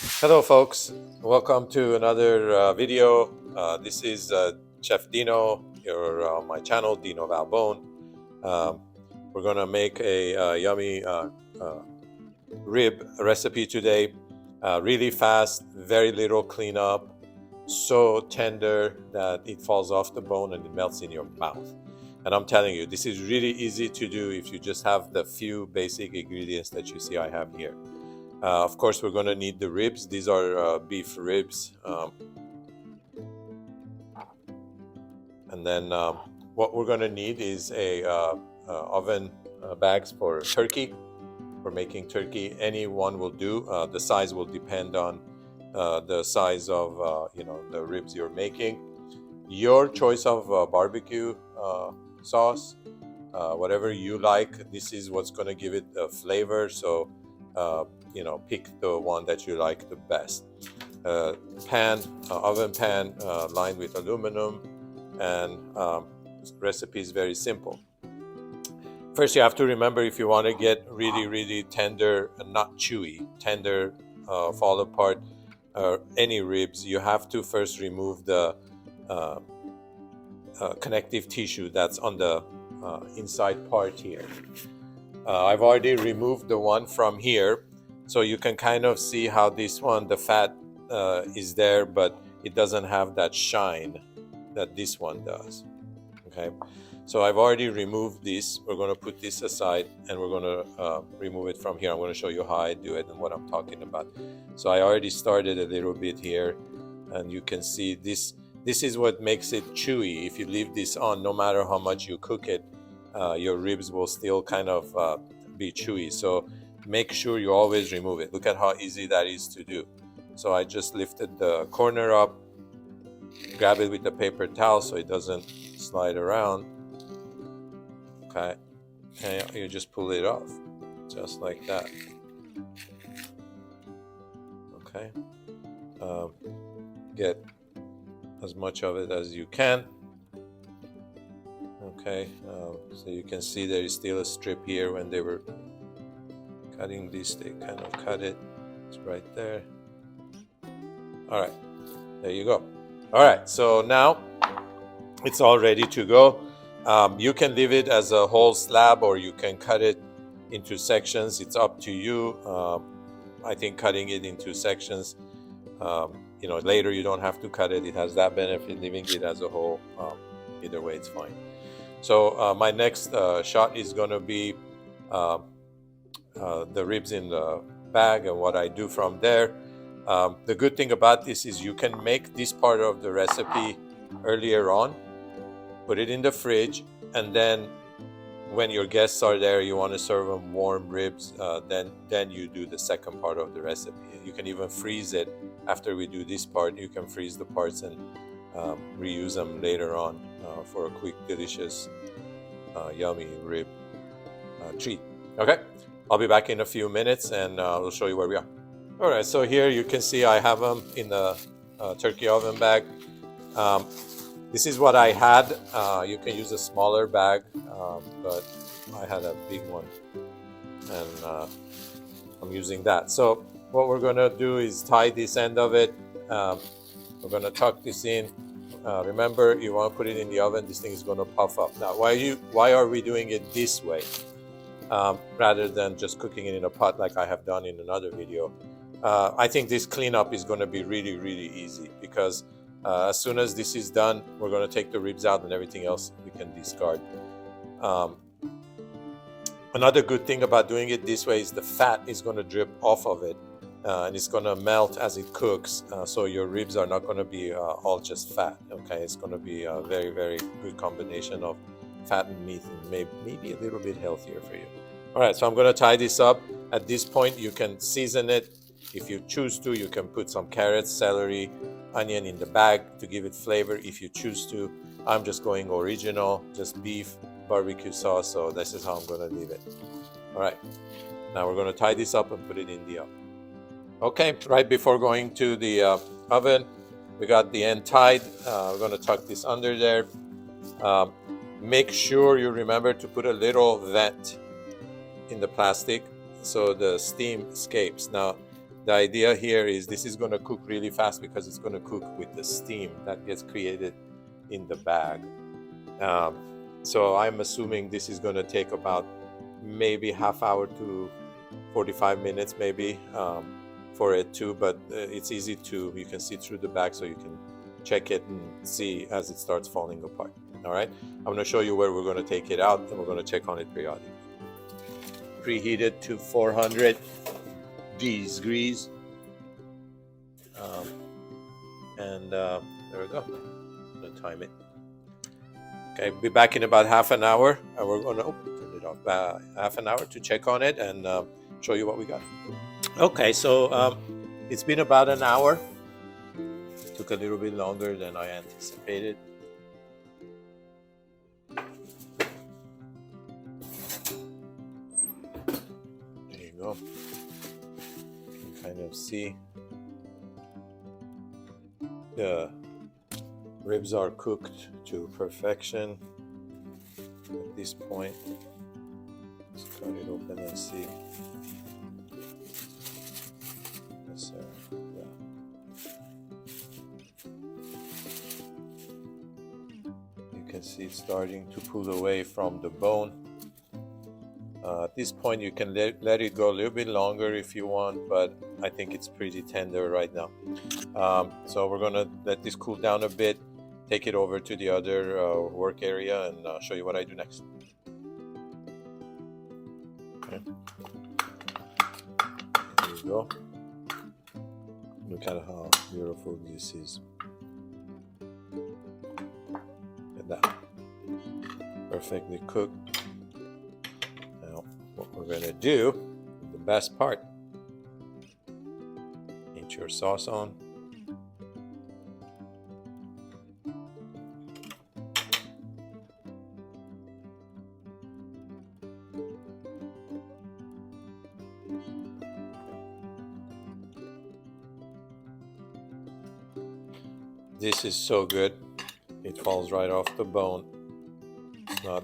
Hello folks, welcome to another video. This is Chef Dino, you're on my channel, Dino Valbone. Um, we're gonna make a yummy uh, rib recipe today. Really fast, very little cleanup, so tender that it falls off the bone and it melts in your mouth. And I'm telling you, this is really easy to do if you just have the few basic ingredients that you see I have here. Of course, we're going to need the ribs. These are beef ribs. And then what we're going to need is a oven bags for turkey. For making turkey, any one will do. The size will depend on the size of the ribs you're making. Your choice of barbecue sauce, whatever you like. This is what's going to give it a flavor. So pick the one that you like the best. Oven pan lined with aluminum, and recipe is very simple. First, you have to remember, if you want to get really tender and not chewy, tender, fall apart, any ribs, you have to first remove the connective tissue that's on the inside part here. I've already removed the one from here, so you can kind of see how this one, the fat is there, but it doesn't have that shine that this one does. Okay, so I've already removed this. We're going to put this aside and we're going to remove it from here. I'm going to show you how I do it and what I'm talking about. So I already started a little bit here, and you can see this is what makes it chewy. If you leave this on, no matter how much you cook it, your ribs will still kind of be chewy. So make sure you always remove it. Look at how easy that is to do. So I just lifted the corner up, grab it with a paper towel so it doesn't slide around. Okay, and you just pull it off, just like that. Okay, get as much of it as you can. Okay, so you can see there is still a strip here. When they were cutting this, they kind of cut it. It's right there. All right, there you go. All right, so now it's all ready to go. You can leave it as a whole slab, or you can cut it into sections. It's up to you. I think cutting it into sections, later you don't have to cut it. It has that benefit. Leaving it as a whole, either way, it's fine. So my next shot is going to be the ribs in the bag and what I do from there. The good thing about this is you can make this part of the recipe earlier on, put it in the fridge, and then when your guests are there, you want to serve them warm ribs, then you do the second part of the recipe. You can even freeze it. After we do this part, you can freeze the parts and reuse them later on for a quick, delicious, yummy rib treat. Okay, I'll be back in a few minutes and we'll show you where we are. All right, so here you can see I have them in the turkey oven bag. This is what I had. You can use a smaller bag, but I had a big one, and I'm using that. So what we're going to do is tie this end of it. We're going to tuck this in. Remember, you want to put it in the oven. This thing is going to puff up. Now, why are we doing it this way rather than just cooking it in a pot like I have done in another video? I think this cleanup is going to be really easy, because as soon as this is done, we're going to take the ribs out and everything else we can discard. Another good thing about doing it this way is the fat is going to drip off of it, and it's going to melt as it cooks. So your ribs are not going to be all just fat. Okay, it's going to be a very good combination of fat and meat, and maybe a little bit healthier for you. All right, so I'm going to tie this up. At this point, you can season it. If you choose to, you can put some carrots, celery, onion in the bag to give it flavor if you choose to. I'm just going original, just beef, barbecue sauce, so this is how I'm going to leave it. All right, now we're going to tie this up and put it in the oven. Okay, right before going to the oven, we got the end tied. We're going to tuck this under there. Make sure you remember to put a little vent in the plastic so the steam escapes. Now, The idea here is this is going to cook really fast because it's going to cook with the steam that gets created in the bag. So I'm assuming this is going to take about maybe half hour to 45 minutes maybe for it too, but it's easy to, you can see through the bag so you can check it and see as it starts falling apart. All right, I'm going to show you where we're going to take it out and we're going to check on it periodically. Preheated to 400 degrees, and there we go. I'm going to time it. Okay, be back in about half an hour, and we're going to turn it off. Half an hour to check on it and show you what we got. Okay, so it's been about an hour. Took a little bit longer than I anticipated. There you go. You can kind of see the ribs are cooked to perfection at this point. Let's cut it open and see. Yes, yeah. You can see it's starting to pull away from the bone. At this point you can let it go a little bit longer if you want, but I think it's pretty tender right now. So we're gonna let this cool down a bit, take it over to the other work area, and show you what I do next. Okay. There you go. Look at how beautiful this is. Look at that. Perfectly cooked. Now, what we're gonna do, the best part, get your sauce on. This is so good. It falls right off the bone. It's not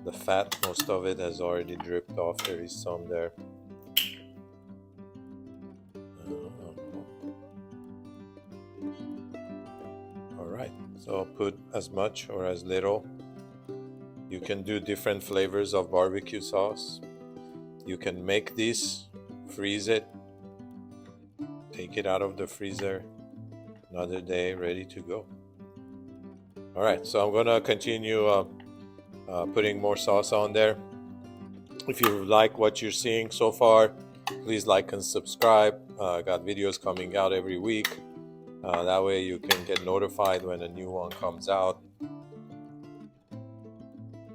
the fat, most of it has already dripped off. There is some there. All right, so put as much or as little. You can do different flavors of barbecue sauce. You can make this, freeze it, take it out of the freezer, another day ready to go. All right, so I'm gonna continue putting more sauce on there. If you like what you're seeing so far, please like and subscribe. I got videos coming out every week. That way you can get notified when a new one comes out.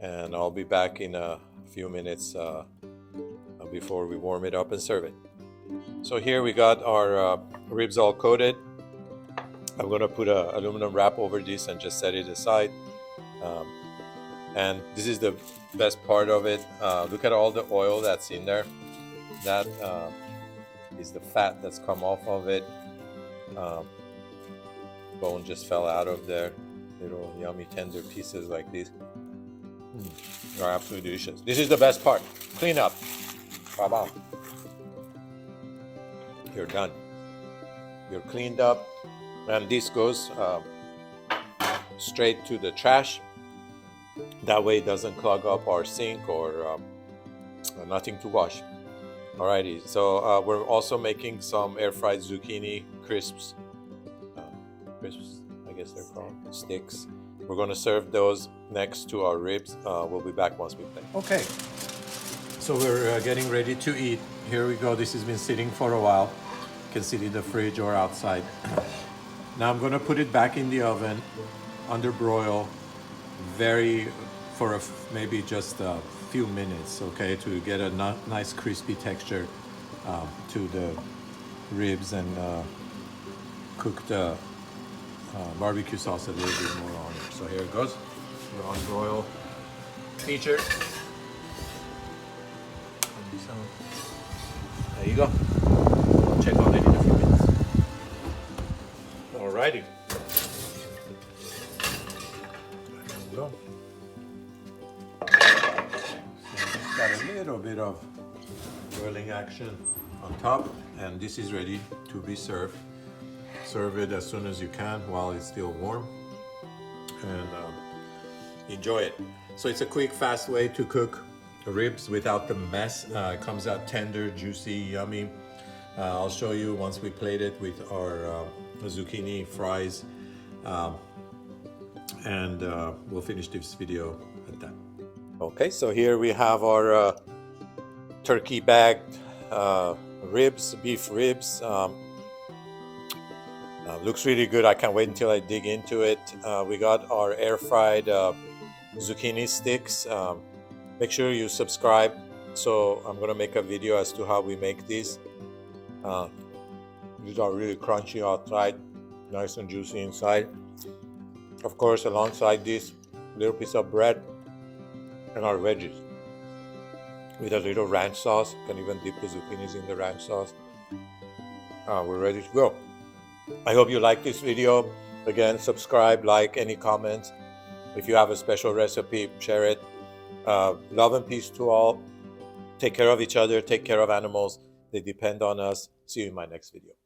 And I'll be back in a few minutes before we warm it up and serve it. So here we got our ribs all coated. I'm going to put an aluminum wrap over this and just set it aside. And this is the best part of it. Look at all the oil that's in there. That is the fat that's come off of it. Bone just fell out of there. Little yummy tender pieces like these. They're absolutely delicious. This is the best part. Clean up. Bye-bye. You're done. You're cleaned up. And this goes straight to the trash. That way it doesn't clog up our sink or nothing to wash. Alrighty, so we're also making some air fried zucchini crisps. Crisps, I guess they're called. Sticks. We're going to serve those next to our ribs. We'll be back once we play. Okay, so we're getting ready to eat. Here we go. This has been sitting for a while. You can sit in the fridge or outside. Now I'm going to put it back in the oven under broil for maybe just a few minutes, okay, to get a nice crispy texture to the ribs and cook the barbecue sauce a little bit more on it. So here it goes. We're on broil feature. There you go. I'll check on it in a few minutes. Alrighty. There we go. So got a little bit of broiling action on top, and this is ready to be served. Serve it as soon as you can while it's still warm, and enjoy it. So it's a quick, fast way to cook ribs without the mess. It comes out tender, juicy, yummy. I'll show you once we plate it with our zucchini fries, and we'll finish this video at that. Okay, so here we have our turkey bagged ribs, beef ribs. Looks really good. I can't wait until I dig into it. We got our air fried zucchini sticks. Make sure you subscribe. So I'm gonna make a video as to how we make these. These are really crunchy outside, nice and juicy inside. Of course, alongside this, little piece of bread and our veggies with a little ranch sauce. You can even dip the zucchinis in the ranch sauce. We're ready to go. I hope you like this video. Again, subscribe, like, any comments. If you have a special recipe, share it. Love and peace to all. Take care of each other. Take care of animals. They depend on us. See you in my next video.